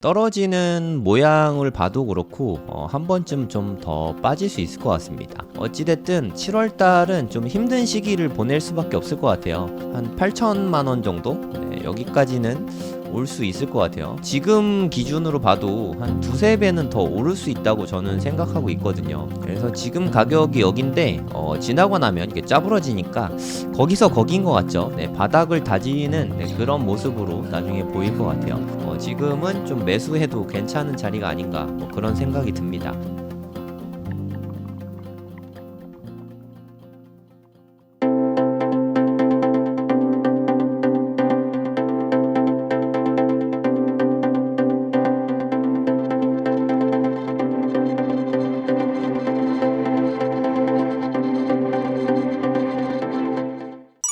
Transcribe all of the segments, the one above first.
떨어지는 모양을 봐도 그렇고 한 번쯤 좀 더 빠질 수 있을 것 같습니다. 어찌됐든 7월달은 좀 힘든 시기를 보낼 수밖에 없을 것 같아요. 한 8천만원 정도? 네, 여기까지는 올 수 있을 것 같아요. 지금 기준으로 봐도 한 두세 배는 더 오를 수 있다고 저는 생각하고 있거든요. 그래서 지금 가격이 여긴데 지나고 나면 이게 짜부러지니까 거기서 거긴 것 같죠. 네, 바닥을 다지는 그런 모습으로 나중에 보일 것 같아요. 지금은 좀 매수해도 괜찮은 자리가 아닌가 그런 생각이 듭니다.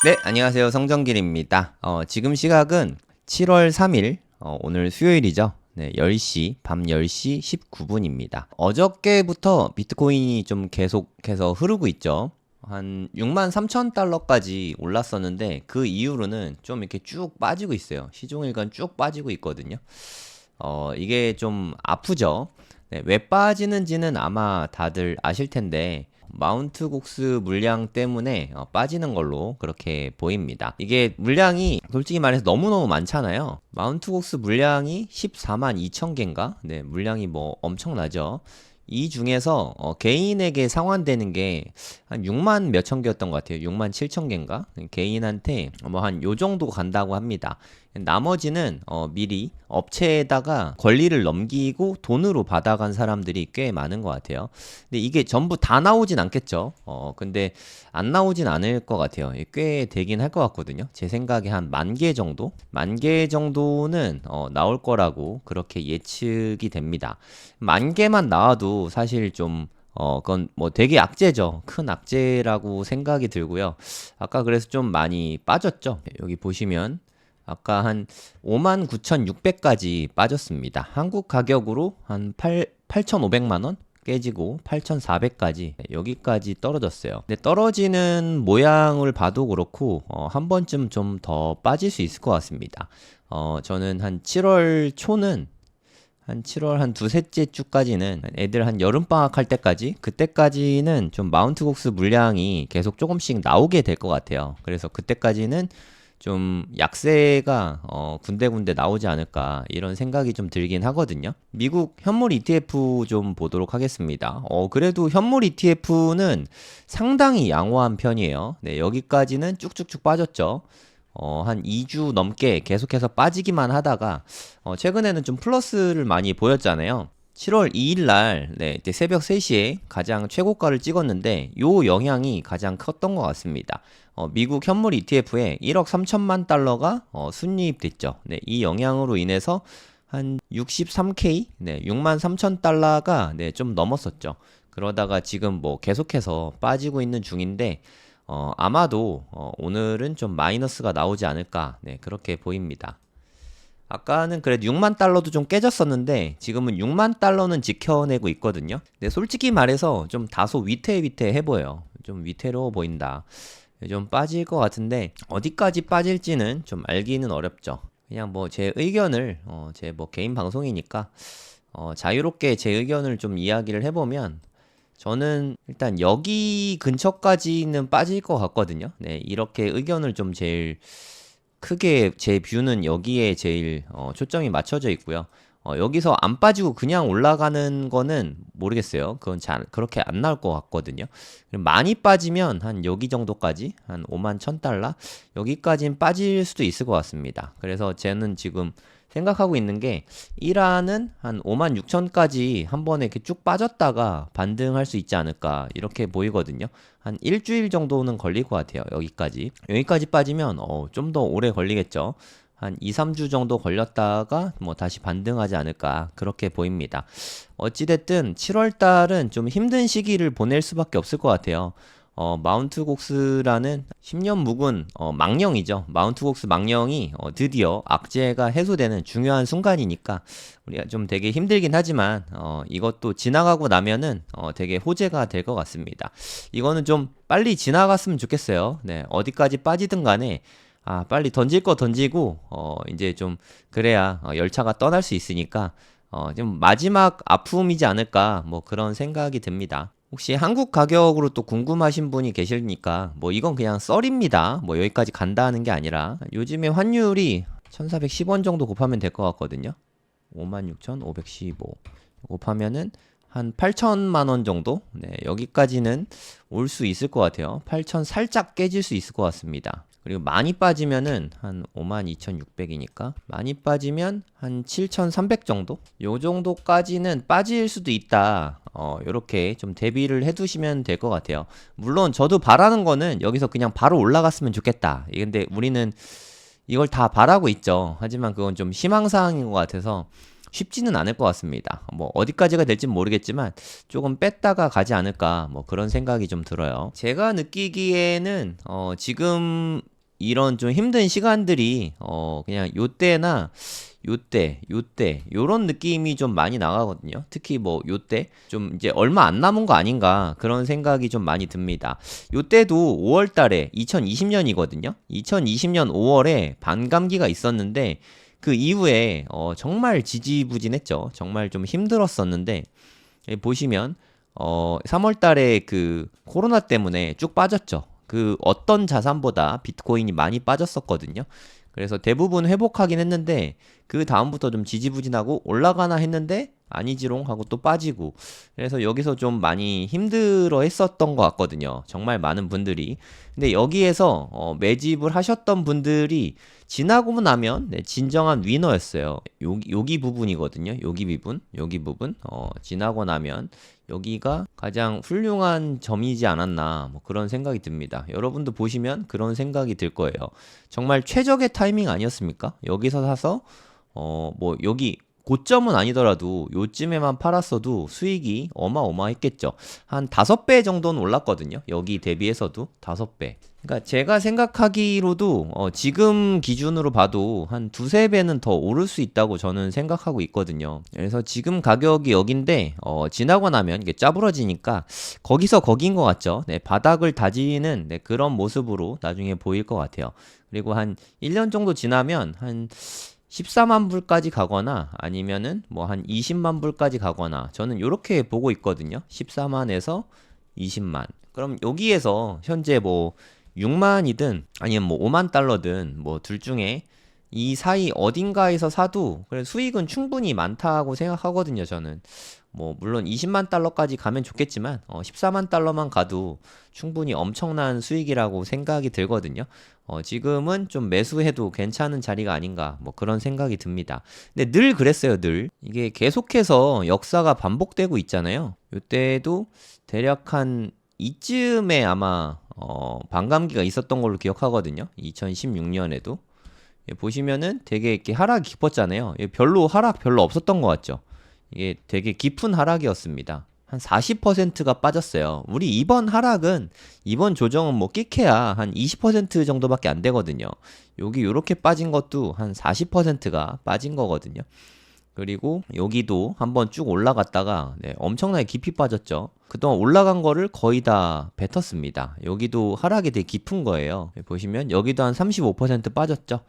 네, 안녕하세요. 성정길입니다. 지금 시각은 7월 3일, 오늘 수요일이죠. 네, 10시, 밤 10시 19분입니다. 어저께부터 비트코인이 좀 계속해서 흐르고 있죠. 한 6만 3천 달러까지 올랐었는데 그 이후로는 좀 이렇게 쭉 빠지고 있어요. 시종일관 쭉 빠지고 있거든요. 이게 좀 아프죠. 네, 왜 빠지는지는 아마 다들 아실 텐데 마운트 곡스 물량 때문에 빠지는 걸로 그렇게 보입니다. 이게 물량이 솔직히 말해서 너무너무 많잖아요. 마운트 곡스 물량이 14만 2천 개인가? 네, 물량이 뭐 엄청나죠. 이 중에서 개인에게 상환되는 게 한 6만 몇천 개였던 것 같아요. 6만 7천 개인가? 개인한테 뭐 한 요 정도 간다고 합니다. 나머지는 미리 업체에다가 권리를 넘기고 돈으로 받아간 사람들이 꽤 많은 것 같아요. 근데 이게 전부 다 나오진 않겠죠. 근데 안 나오진 않을 것 같아요. 꽤 되긴 할 것 같거든요. 제 생각에 한 10,000개 정도? 10,000개 정도는 나올 거라고 그렇게 예측이 됩니다. 10,000개만 나와도 사실 좀 그건 뭐 되게 악재죠. 큰 악재라고 생각이 들고요. 아까 그래서 좀 많이 빠졌죠. 여기 보시면 아까 한 59,600까지 빠졌습니다. 한국 가격으로 한 8,500만 원 깨지고 8,400까지 여기까지 떨어졌어요. 근데 떨어지는 모양을 봐도 그렇고 한 번쯤 좀 더 빠질 수 있을 것 같습니다. 저는 한 7월 초는 한 7월 한 두셋째 주까지는 애들 한 여름방학 할 때까지 그때까지는 좀 마운트 곡스 물량이 계속 조금씩 나오게 될 것 같아요. 그래서 그때까지는 좀 약세가 군데군데 나오지 않을까 이런 생각이 좀 들긴 하거든요. 미국 현물 ETF 좀 보도록 하겠습니다. 그래도 현물 ETF는 상당히 양호한 편이에요. 네, 여기까지는 쭉쭉쭉 빠졌죠. 한 2주 넘게 계속해서 빠지기만 하다가 최근에는 좀 플러스를 많이 보였잖아요. 7월 2일 날 이제 새벽 3시에 가장 최고가를 찍었는데 요 영향이 가장 컸던 것 같습니다. 미국 현물 ETF에 1억 3천만 달러가 순이입됐죠. 네, 이 영향으로 인해서 한 63K, 6만 3천 달러가 좀 넘었었죠. 그러다가 지금 뭐 계속해서 빠지고 있는 중인데 아마도 오늘은 좀 마이너스가 나오지 않을까 그렇게 보입니다. 아까는 그래도 6만 달러도 좀 깨졌었는데 지금은 6만 달러는 지켜내고 있거든요. 근데 솔직히 말해서 좀 다소 위태위태해 보여요. 좀 위태로워 보인다. 좀 빠질 것 같은데 어디까지 빠질지는 좀 알기는 어렵죠. 그냥 뭐 제 의견을 제 뭐 개인 방송이니까 자유롭게 제 의견을 좀 이야기를 해보면 저는 일단 여기 근처까지는 빠질 것 같거든요. 네, 이렇게 의견을 좀 제일 크게 제 뷰는 여기에 제일 초점이 맞춰져 있고요. 여기서 안 빠지고 그냥 올라가는 거는 모르겠어요. 그건 잘 그렇게 안 나올 것 같거든요. 많이 빠지면 한 여기 정도까지 한 5만 1,000달러 여기까지는 빠질 수도 있을 것 같습니다. 그래서 저는 지금 생각하고 있는 게 이란은 한 5만 6천까지 한 번에 이렇게 쭉 빠졌다가 반등할 수 있지 않을까 이렇게 보이거든요. 한 일주일 정도는 걸릴 것 같아요. 여기까지 빠지면 좀 더 오래 걸리겠죠. 한 2, 3주 정도 걸렸다가 뭐 다시 반등하지 않을까 그렇게 보입니다. 어찌됐든 7월 달은 좀 힘든 시기를 보낼 수밖에 없을 것 같아요. 마운트 곡스라는 10년 묵은 망령이죠. 마운트 곡스 망령이 드디어 악재가 해소되는 중요한 순간이니까 우리가 좀 되게 힘들긴 하지만 이것도 지나가고 나면은 되게 호재가 될 것 같습니다. 이거는 좀 빨리 지나갔으면 좋겠어요. 네, 어디까지 빠지든 간에 빨리 던질 거 던지고, 이제 좀, 그래야 열차가 떠날 수 있으니까, 좀 마지막 아픔이지 않을까, 뭐 그런 생각이 듭니다. 혹시 한국 가격으로 또 궁금하신 분이 계시니까, 뭐 이건 그냥 썰입니다. 뭐 여기까지 간다는 게 아니라, 요즘에 환율이 1410원 정도 곱하면 될 것 같거든요. 56,515 곱하면은 한 8천만 원 정도? 네, 여기까지는 올 수 있을 것 같아요. 8천 살짝 깨질 수 있을 것 같습니다. 그리고 많이 빠지면은 한 52,600이니까 많이 빠지면 한 7,300 정도? 요 정도까지는 빠질 수도 있다. 요렇게 좀 대비를 해두시면 될 것 같아요. 물론 저도 바라는 거는 여기서 그냥 바로 올라갔으면 좋겠다. 근데 우리는 이걸 다 바라고 있죠. 하지만 그건 좀 희망사항인 것 같아서 쉽지는 않을 것 같습니다. 뭐 어디까지가 될진 모르겠지만 조금 뺐다가 가지 않을까 뭐 그런 생각이 좀 들어요. 제가 느끼기에는 지금 이런 좀 힘든 시간들이 그냥 요때나 요때 요런 느낌이 좀 많이 나가거든요. 특히 뭐 요때 좀 이제 얼마 안 남은 거 아닌가 그런 생각이 좀 많이 듭니다. 요때도 5월 달에 2020년이거든요. 2020년 5월에 반감기가 있었는데 그 이후에 정말 지지부진했죠. 정말 좀 힘들었었는데 보시면 3월 달에 그 코로나 때문에 쭉 빠졌죠. 그 어떤 자산보다 비트코인이 많이 빠졌었거든요. 그래서 대부분 회복하긴 했는데 그 다음부터 좀 지지부진하고 올라가나 했는데 아니지롱 하고 또 빠지고 그래서 여기서 좀 많이 힘들어 했었던 것 같거든요. 정말 많은 분들이. 근데 여기에서 매집을 하셨던 분들이 지나고 나면 진정한 위너였어요. 여기 부분이거든요. 여기 부분 지나고 나면 여기가 가장 훌륭한 점이지 않았나 뭐 그런 생각이 듭니다. 여러분도 보시면 그런 생각이 들 거예요. 정말 최적의 타이밍 아니었습니까? 여기서 사서 뭐 여기 고점은 아니더라도 요쯤에만 팔았어도 수익이 어마어마했겠죠. 한 5배 정도는 올랐거든요. 여기 대비해서도 5배. 그러니까 제가 생각하기로도 지금 기준으로 봐도 한 2~3배는 더 오를 수 있다고 저는 생각하고 있거든요. 그래서 지금 가격이 여긴데 지나고 나면 이게 짜부러지니까 거기서 거긴 것 같죠. 네, 바닥을 다지는 그런 모습으로 나중에 보일 것 같아요. 그리고 한 1년 정도 지나면 한 14만 불까지 가거나 아니면은 뭐 한 20만 불까지 가거나 저는 이렇게 보고 있거든요. 14만에서 20만. 그럼 여기에서 현재 뭐 6만이든 아니면 뭐 5만 달러든 뭐 둘 중에 이 사이 어딘가에서 사도 그래 수익은 충분히 많다고 생각하거든요, 저는. 뭐 물론 20만 달러까지 가면 좋겠지만 14만 달러만 가도 충분히 엄청난 수익이라고 생각이 들거든요. 지금은 좀 매수해도 괜찮은 자리가 아닌가 뭐 그런 생각이 듭니다. 근데 늘 그랬어요, 늘. 이게 계속해서 역사가 반복되고 있잖아요. 이때도 대략 한 이쯤에 아마 반감기가 있었던 걸로 기억하거든요. 2016년에도. 보시면은 되게 이렇게 하락이 깊었잖아요. 하락 별로 없었던 것 같죠. 이게 되게 깊은 하락이었습니다. 한 40%가 빠졌어요. 우리 이번 조정은 뭐 끼케야 한 20% 정도밖에 안 되거든요. 여기 요렇게 빠진 것도 한 40%가 빠진 거거든요. 그리고 여기도 한번 쭉 올라갔다가 엄청나게 깊이 빠졌죠. 그동안 올라간 거를 거의 다 뱉었습니다. 여기도 하락이 되게 깊은 거예요. 보시면 여기도 한 35% 빠졌죠.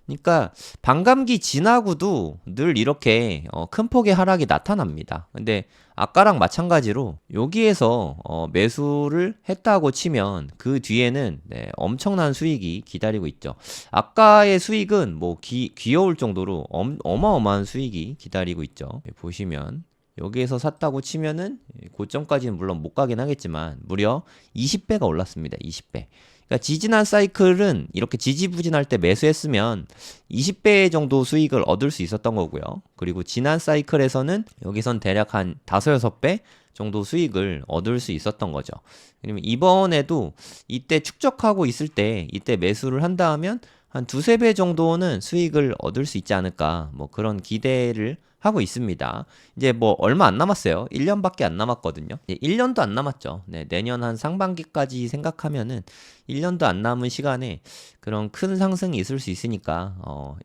그러니까 반감기 지나고도 늘 이렇게 큰 폭의 하락이 나타납니다. 근데 아까랑 마찬가지로 여기에서 매수를 했다고 치면 그 뒤에는 엄청난 수익이 기다리고 있죠. 아까의 수익은 뭐 귀여울 정도로 어마어마한 수익이 기다리고 있죠. 보시면 여기에서 샀다고 치면은 고점까지는 물론 못 가긴 하겠지만 무려 20배가 올랐습니다. 20배. 그러니까 지지난 사이클은 이렇게 지지부진할 때 매수했으면 20배 정도 수익을 얻을 수 있었던 거고요. 그리고 지난 사이클에서는 여기선 대략 한 5~6배 정도 수익을 얻을 수 있었던 거죠. 그러면 이번에도 이때 축적하고 있을 때 이때 매수를 한다 하면 한 2~3배 정도는 수익을 얻을 수 있지 않을까 뭐 그런 기대를 하고 있습니다. 이제 뭐 얼마 안 남았어요. 1년밖에 안 남았거든요. 1년도 안 남았죠. 내년 한 상반기까지 생각하면은 1년도 안 남은 시간에 그런 큰 상승이 있을 수 있으니까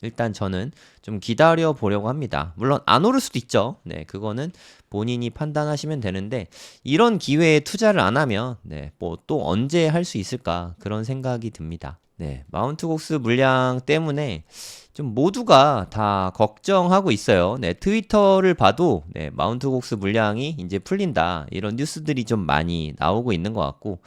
일단 저는 좀 기다려 보려고 합니다. 물론 안 오를 수도 있죠. 그거는 본인이 판단하시면 되는데 이런 기회에 투자를 안 하면 뭐 또 언제 할 수 있을까 그런 생각이 듭니다. 네, 마운트곡스 물량 때문에 좀 모두가 다 걱정하고 있어요. 네, 트위터를 봐도 네, 마운트곡스 물량이 이제 풀린다 이런 뉴스들이 좀 많이 나오고 있는 것 같고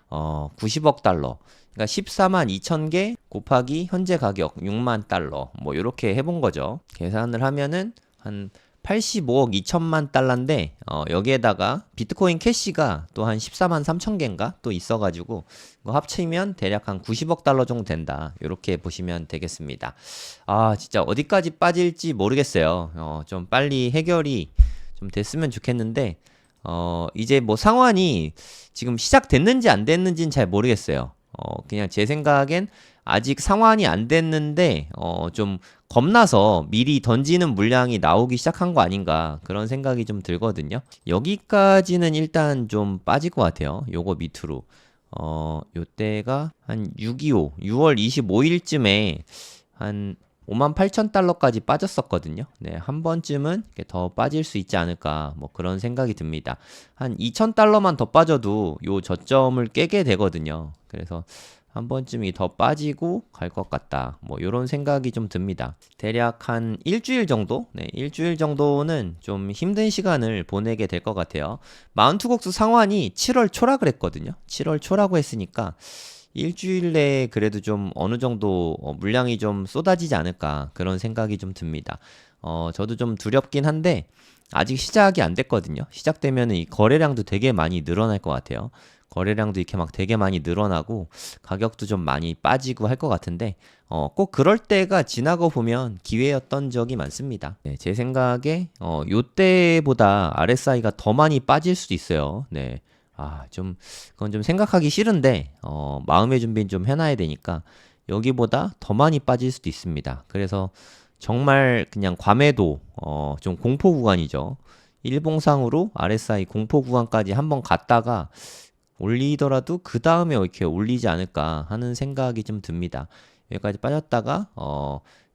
90억 달러. 그러니까 14만 2천 개 곱하기 현재 가격 6만 달러. 뭐 이렇게 해본 거죠. 계산을 하면은 한 85억 2천만 달러인데 여기에다가 비트코인 캐시가 또 한 14만 3천 개인가 또 있어가지고 이거 합치면 대략 한 90억 달러 정도 된다. 이렇게 보시면 되겠습니다. 아 진짜 어디까지 빠질지 모르겠어요. 좀 빨리 해결이 좀 됐으면 좋겠는데 이제 뭐 상환이 지금 시작됐는지 안 됐는지는 잘 모르겠어요. 그냥 제 생각엔 아직 상환이 안 됐는데, 좀 겁나서 미리 던지는 물량이 나오기 시작한 거 아닌가, 그런 생각이 좀 들거든요. 여기까지는 일단 좀 빠질 것 같아요. 요거 밑으로. 요때가 한 625, 6월 25일쯤에 한 5만 8천 달러까지 빠졌었거든요. 네, 한 번쯤은 더 빠질 수 있지 않을까, 뭐 그런 생각이 듭니다. 한 2천 달러만 더 빠져도 요 저점을 깨게 되거든요. 그래서 한 번쯤이 더 빠지고 갈 것 같다. 뭐 요런 생각이 좀 듭니다. 대략 한 일주일 정도? 네, 일주일 정도는 좀 힘든 시간을 보내게 될 것 같아요. 마운트곡스 상환이 7월 초라 그랬거든요. 7월 초라고 했으니까 일주일 내에 그래도 좀 어느 정도 물량이 좀 쏟아지지 않을까 그런 생각이 좀 듭니다. 저도 좀 두렵긴 한데 아직 시작이 안 됐거든요. 시작되면 이 거래량도 되게 많이 늘어날 것 같아요. 거래량도 이렇게 막 되게 많이 늘어나고 가격도 좀 많이 빠지고 할 것 같은데 꼭 그럴 때가 지나고 보면 기회였던 적이 많습니다. 네, 제 생각에 요때보다 RSI가 더 많이 빠질 수도 있어요. 네. 그건 좀 생각하기 싫은데, 마음의 준비는 좀 해놔야 되니까, 여기보다 더 많이 빠질 수도 있습니다. 그래서 정말 그냥 괌에도, 좀 공포 구간이죠. 일봉상으로 RSI 공포 구간까지 한번 갔다가 올리더라도 그 다음에 이렇게 올리지 않을까 하는 생각이 좀 듭니다. 여기까지 빠졌다가,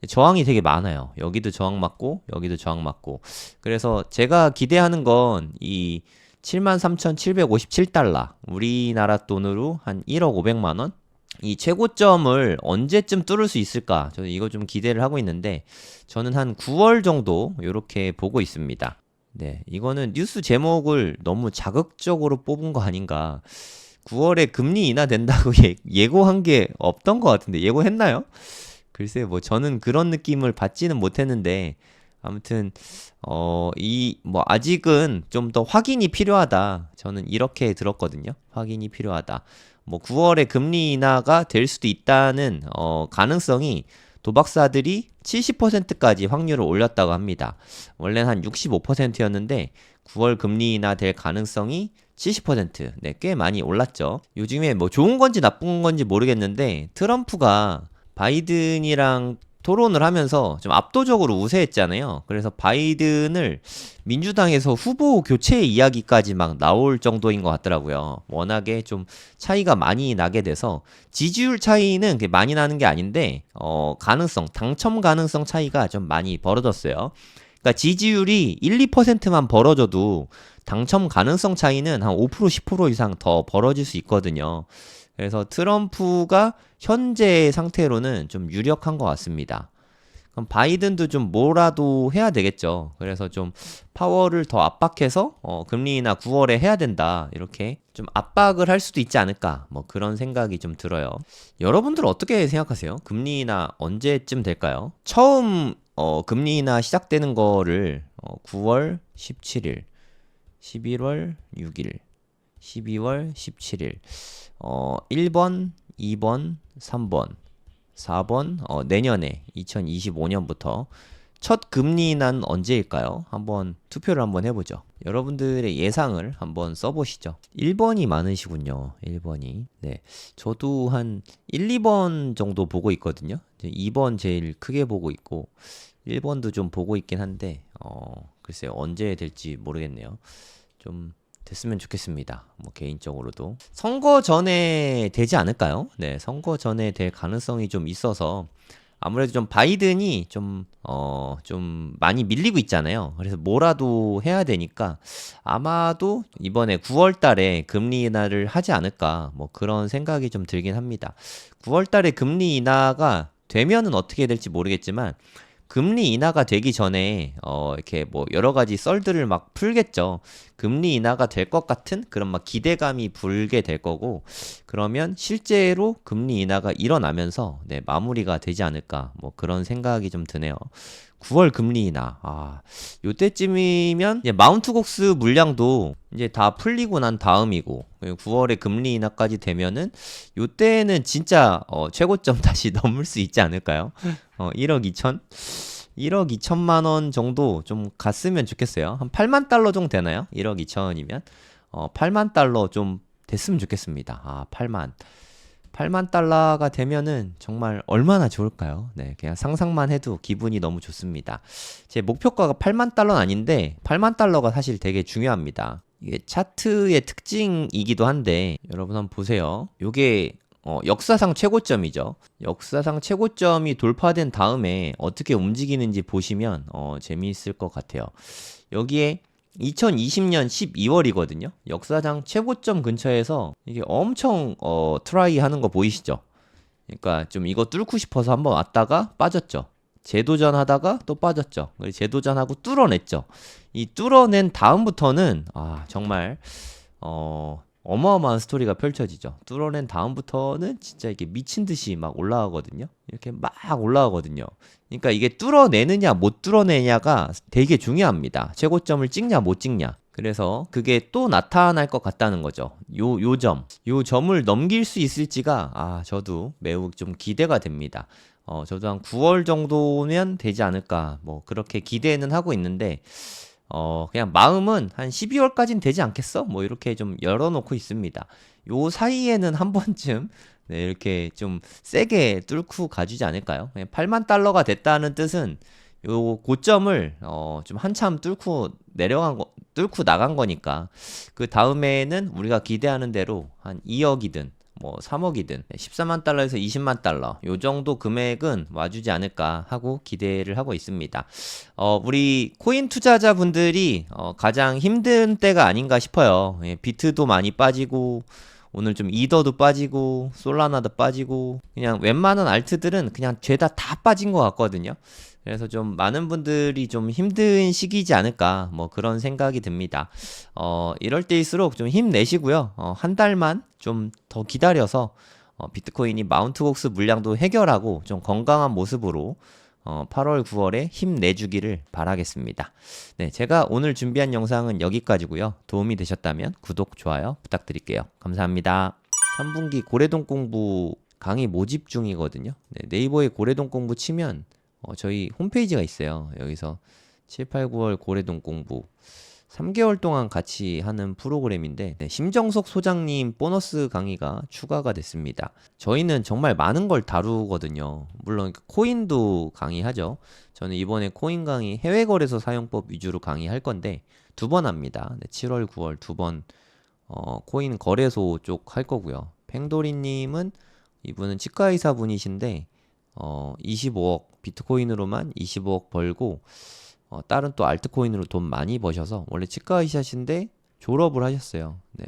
저항이 되게 많아요. 여기도 저항 맞고, 여기도 저항 맞고. 그래서 제가 기대하는 건 이 73,757달러. 우리나라 돈으로 한 1억 500만 원? 이 최고점을 언제쯤 뚫을 수 있을까? 저는 이거 좀 기대를 하고 있는데, 저는 한 9월 정도 이렇게 보고 있습니다. 네, 이거는 뉴스 제목을 너무 자극적으로 뽑은 거 아닌가. 9월에 금리 인하된다고 예고한 게 없던 것 같은데, 예고했나요? 글쎄, 뭐, 저는 그런 느낌을 받지는 못했는데, 아무튼, 뭐, 아직은 좀 더 확인이 필요하다. 저는 이렇게 들었거든요. 확인이 필요하다. 뭐, 9월에 금리 인하가 될 수도 있다는, 가능성이 도박사들이 70%까지 확률을 올렸다고 합니다. 원래는 한 65%였는데, 9월 금리 인하 될 가능성이 70%. 네, 꽤 많이 올랐죠. 요즘에 뭐 좋은 건지 나쁜 건지 모르겠는데, 트럼프가 바이든이랑 토론을 하면서 좀 압도적으로 우세했잖아요. 그래서 바이든을 민주당에서 후보 교체 이야기까지 막 나올 정도인 것 같더라고요. 워낙에 좀 차이가 많이 나게 돼서 지지율 차이는 많이 나는 게 아닌데 당첨 가능성 차이가 좀 많이 벌어졌어요. 그러니까 지지율이 1, 2%만 벌어져도 당첨 가능성 차이는 한 5%, 10% 이상 더 벌어질 수 있거든요. 그래서 트럼프가 현재 상태로는 좀 유력한 것 같습니다. 그럼 바이든도 좀 뭐라도 해야 되겠죠. 그래서 좀 파월을 더 압박해서 금리 인하 9월에 해야 된다. 이렇게 좀 압박을 할 수도 있지 않을까. 뭐 그런 생각이 좀 들어요. 여러분들 어떻게 생각하세요? 금리 인하 언제쯤 될까요? 처음 금리 인하 시작되는 거를 9월 17일, 11월 6일, 12월 17일 1번, 2번, 3번, 4번, 내년에 2025년부터 첫 금리 인하는 언제일까요? 한번 투표를 한번 해보죠. 여러분들의 예상을 한번 써보시죠. 1번이 많으시군요. 1번이. 네. 저도 한 1, 2번 정도 보고 있거든요. 2번 제일 크게 보고 있고, 1번도 좀 보고 있긴 한데, 글쎄요. 언제 될지 모르겠네요. 좀 됐으면 좋겠습니다. 뭐 개인적으로도 선거 전에 되지 않을까요? 네, 선거 전에 될 가능성이 좀 있어서 아무래도 좀 바이든이 좀 많이 밀리고 있잖아요. 그래서 뭐라도 해야 되니까 아마도 이번에 9월 달에 금리 인하를 하지 않을까 뭐 그런 생각이 좀 들긴 합니다. 9월 달에 금리 인하가 되면은 어떻게 될지 모르겠지만 금리 인하가 되기 전에 이렇게 뭐 여러 가지 썰들을 막 풀겠죠. 금리 인하가 될 것 같은 그런 막 기대감이 불게 될 거고 그러면 실제로 금리 인하가 일어나면서 네, 마무리가 되지 않을까 뭐 그런 생각이 좀 드네요. 9월 금리 인하. 요때쯤이면 이제 마운트곡스 물량도 이제 다 풀리고 난 다음이고 9월에 금리 인하까지 되면은 요때는 진짜 최고점 다시 넘을 수 있지 않을까요? 1억 2천? 1억 2천만 원 정도 좀 갔으면 좋겠어요. 한 8만 달러 정도 되나요? 1억 2천이면 8만 달러 좀 됐으면 좋겠습니다. 8만 달러가 되면은 정말 얼마나 좋을까요? 네, 그냥 상상만 해도 기분이 너무 좋습니다. 제 목표가가 8만 달러는 아닌데 8만 달러가 사실 되게 중요합니다. 이게 차트의 특징이기도 한데 여러분 한번 보세요. 요게 역사상 최고점이죠. 역사상 최고점이 돌파된 다음에 어떻게 움직이는지 보시면 재미있을 것 같아요. 여기에 2020년 12월이거든요. 역사상 최고점 근처에서 이게 엄청 트라이 하는 거 보이시죠? 그러니까 좀 이거 뚫고 싶어서 한번 왔다가 빠졌죠. 재도전하다가 또 빠졌죠. 재도전하고 뚫어냈죠. 이 뚫어낸 다음부터는 정말 어마어마한 스토리가 펼쳐지죠. 뚫어낸 다음부터는 진짜 이게 미친 듯이 막 올라가거든요. 이렇게 막 올라가거든요. 그러니까 이게 뚫어내느냐 못 뚫어내냐가 되게 중요합니다. 최고점을 찍냐 못 찍냐. 그래서 그게 또 나타날 것 같다는 거죠. 요 점을 넘길 수 있을지가 저도 매우 좀 기대가 됩니다. 저도 한 9월 정도면 되지 않을까 뭐 그렇게 기대는 하고 있는데 그냥 마음은 한 12월까지는 되지 않겠어? 뭐 이렇게 좀 열어놓고 있습니다. 요 사이에는 한 번쯤 네, 이렇게 좀 세게 뚫고 가주지 않을까요? 8만 달러가 됐다는 뜻은 요 고점을 좀 한참 뚫고 나간 거니까 그 다음에는 우리가 기대하는 대로 한 2억이든 뭐 3억이든 14만 달러에서 20만 달러 요 정도 금액은 와주지 않을까 하고 기대를 하고 있습니다. 우리 코인 투자자분들이 가장 힘든 때가 아닌가 싶어요. 비트도 많이 빠지고 오늘 좀 이더도 빠지고 솔라나도 빠지고 그냥 웬만한 알트들은 그냥 죄다 다 빠진 것 같거든요. 그래서 좀 많은 분들이 좀 힘든 시기이지 않을까 뭐 그런 생각이 듭니다. 이럴 때일수록 좀 힘내시고요. 한 달만 좀 더 기다려서 비트코인이 마운트곡스 물량도 해결하고 좀 건강한 모습으로 8월, 9월에 힘내주기를 바라겠습니다. 네, 제가 오늘 준비한 영상은 여기까지고요. 도움이 되셨다면 구독, 좋아요 부탁드릴게요. 감사합니다. 3분기 고래동 공부 강의 모집 중이거든요. 네, 네이버에 고래동 공부 치면 저희 홈페이지가 있어요. 여기서 7, 8, 9월 고래동 공부 3개월 동안 같이 하는 프로그램인데 심정석 소장님 보너스 강의가 추가가 됐습니다. 저희는 정말 많은 걸 다루거든요. 물론 코인도 강의하죠. 저는 이번에 코인 강의 해외거래소 사용법 위주로 강의할 건데 2번 합니다. 7월, 9월 2번 코인 거래소 쪽 할 거고요. 팽도리님은 이분은 치과의사 분이신데 25억 비트코인으로만 25억 벌고 다른 또 알트코인으로 돈 많이 버셔서 원래 치과의사신데 졸업을 하셨어요. 네,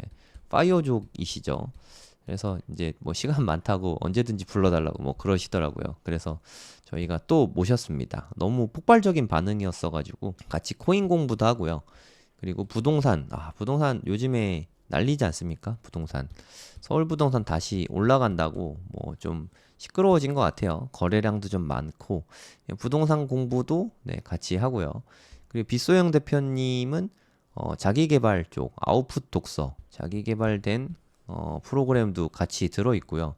파이어족이시죠. 그래서 이제 뭐 시간 많다고 언제든지 불러달라고 뭐 그러시더라고요. 그래서 저희가 또 모셨습니다. 너무 폭발적인 반응이었어가지고 같이 코인 공부도 하고요. 그리고 부동산 요즘에 난리지 않습니까? 부동산 서울 부동산 다시 올라간다고 뭐 좀 시끄러워진 것 같아요. 거래량도 좀 많고 부동산 공부도 같이 하고요. 그리고 빗소영 대표님은 자기개발 쪽 아웃풋 독서 자기개발된 프로그램도 같이 들어있고요.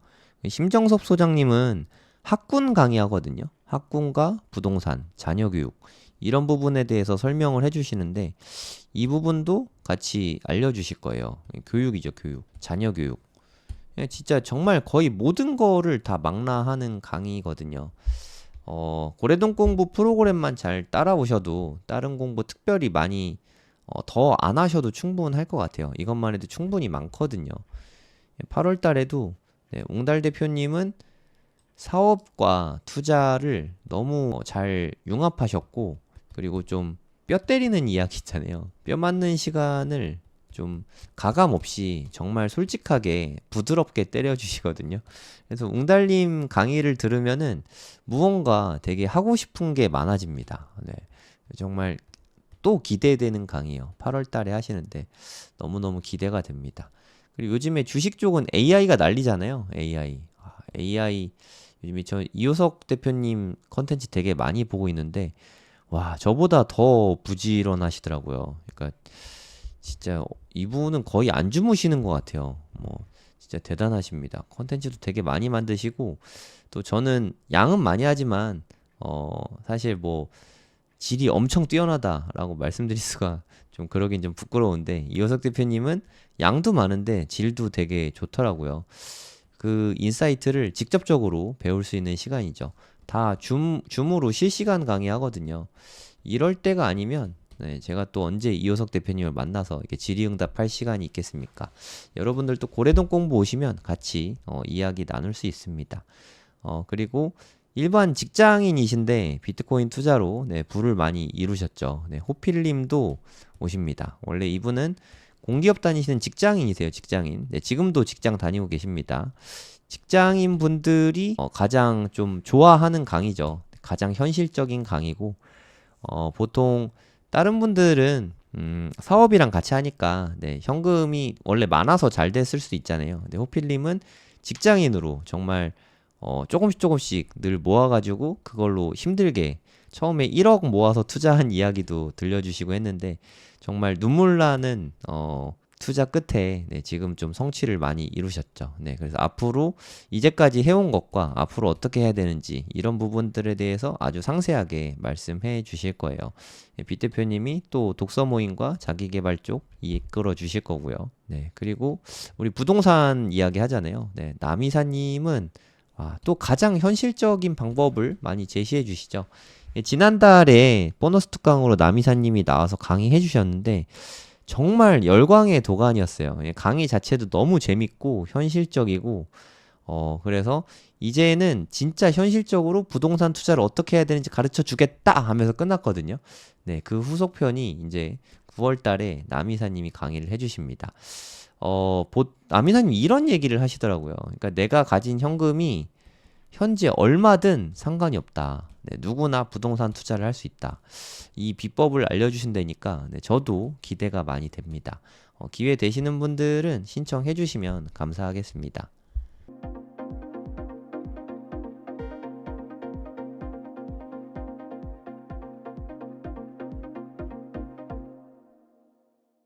심정섭 소장님은 학군 강의하거든요. 학군과 부동산, 자녀교육 이런 부분에 대해서 설명을 해주시는데 이 부분도 같이 알려주실 거예요. 교육이죠, 교육. 자녀교육. 진짜 정말 거의 모든 거를 다 망라하는 강의거든요. 고래동 공부 프로그램만 잘 따라오셔도 다른 공부 특별히 많이 더 안 하셔도 충분할 것 같아요. 이것만 해도 충분히 많거든요. 8월 달에도 웅달 대표님은 사업과 투자를 너무 잘 융합하셨고, 그리고 좀 뼈 때리는 이야기 있잖아요. 뼈 맞는 시간을 좀 가감 없이 정말 솔직하게 부드럽게 때려주시거든요. 그래서 웅달님 강의를 들으면은 무언가 되게 하고 싶은 게 많아집니다. 네. 정말 또 기대되는 강의요. 8월 달에 하시는데 너무너무 기대가 됩니다. 그리고 요즘에 주식 쪽은 AI가 난리잖아요. AI. AI 요즘에 저 이호석 대표님 컨텐츠 되게 많이 보고 있는데 와, 저보다 더 부지런하시더라고요. 그러니까 진짜 이분은 거의 안 주무시는 것 같아요. 뭐 진짜 대단하십니다. 컨텐츠도 되게 많이 만드시고 또 저는 양은 많이 하지만 사실 뭐 질이 엄청 뛰어나다라고 말씀드릴 수가 좀 그러긴 좀 부끄러운데 이호석 대표님은 양도 많은데 질도 되게 좋더라고요. 그 인사이트를 직접적으로 배울 수 있는 시간이죠. 다 줌으로 실시간 강의하거든요. 이럴 때가 아니면 네, 제가 또 언제 이호석 대표님을 만나서 이렇게 질의응답할 시간이 있겠습니까? 여러분들도 고래동 공부 오시면 같이 이야기 나눌 수 있습니다. 그리고 일반 직장인이신데 비트코인 투자로 네, 부를 많이 이루셨죠. 네, 호필님도 오십니다. 원래 이분은 공기업 다니시는 직장인이세요, 직장인. 네, 지금도 직장 다니고 계십니다. 직장인 분들이 가장 좀 좋아하는 강의죠. 가장 현실적인 강의고, 보통 다른 분들은 사업이랑 같이 하니까 네, 현금이 원래 많아서 잘 됐을 수도 있잖아요. 근데 호필님은 직장인으로 정말 조금씩 조금씩 늘 모아가지고 그걸로 힘들게 처음에 1억 모아서 투자한 이야기도 들려주시고 했는데 정말 눈물 나는 투자 끝에 네, 지금 좀 성취를 많이 이루셨죠. 네, 그래서 앞으로 이제까지 해온 것과 앞으로 어떻게 해야 되는지 이런 부분들에 대해서 아주 상세하게 말씀해 주실 거예요. 네, 비 대표님이 또 독서 모임과 자기계발 쪽 이끌어 주실 거고요. 네, 그리고 우리 부동산 이야기 하잖아요. 네, 남이사님은 또 가장 현실적인 방법을 많이 제시해 주시죠. 예, 지난달에 보너스 특강으로 남이사님이 나와서 강의해 주셨는데 정말 열광의 도가니였어요. 예, 강의 자체도 너무 재밌고 현실적이고 그래서 이제는 진짜 현실적으로 부동산 투자를 어떻게 해야 되는지 가르쳐 주겠다 하면서 끝났거든요. 네, 그 후속편이 이제 9월 달에 남이사님이 강의를 해주십니다. 남이사님이 이런 얘기를 하시더라고요. 그러니까 내가 가진 현금이 현재 얼마든 상관이 없다. 네, 누구나 부동산 투자를 할 수 있다. 이 비법을 알려주신다니까 네, 저도 기대가 많이 됩니다. 기회 되시는 분들은 신청해 주시면 감사하겠습니다.